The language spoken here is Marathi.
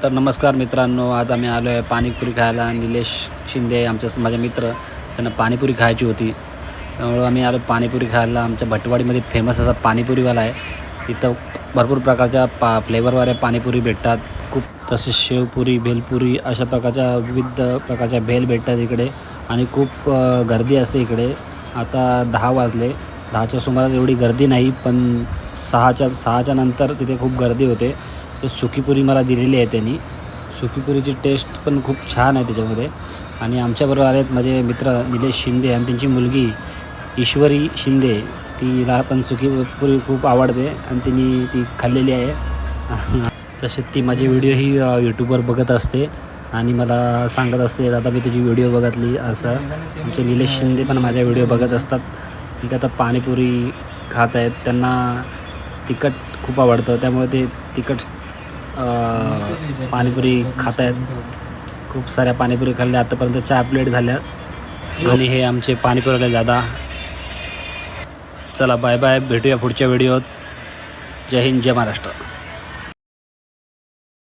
तर नमस्कार मित्रांनो, आज आम्ही आलो आहे पाणीपुरी खायला. निलेश शिंदे माझे मित्र, त्यांना पाणीपुरी खायची होती, त्यामुळं आम्ही आलो पाणीपुरी खायला. आमच्या भटवाडीमध्ये फेमस असा पाणीपुरीवाला आहे. तिथं भरपूर प्रकारच्या फ्लेवरवाल्या पाणीपुरी भेटतात. खूप तसेच शेवपुरी, भेलपुरी अशा प्रकारच्या विविध प्रकारच्या भेल भेटतात इकडे आणि खूप गर्दी असते इकडे. आता 10 वाजले, 10च्या सुमारास एवढी गर्दी नाही, पण 6च्या नंतर तिथे खूप गर्दी होते. तर सुकीपुरी मला दिलेली आहे त्यांनी. सुकीपुरीची टेस्ट पण खूप छान आहे त्याच्यामध्ये. आणि आमच्याबरोबर आलेत माझे मित्र निलेश शिंदे आणि त्यांची मुलगी ईश्वरी शिंदे. तिला पण सुकीपुरी खूप आवडते आणि तिने ती खाल्लेली आहे. तसे ती माझी व्हिडिओही यूट्यूबवर बघत असते आणि मला सांगत असते, दादा मी तुझी व्हिडिओ बघितली असं. आमचे निलेश शिंदे पण माझ्या व्हिडिओ बघत असतात. ते आता पाणीपुरी खात आहेत. त्यांना तिखट खूप आवडतं, त्यामुळे ते तिखट पाणीपुरी खात आहेत. खूप साऱ्या पाणीपुरी खाल्ल्या आतापर्यंत, 4 प्लेट झाल्या. आणि हे आमचे पाणीपुरीवाले दादा. चला बाय बाय, भेटूया पुढच्या व्हिडिओत. जय हिंद, जय महाराष्ट्र.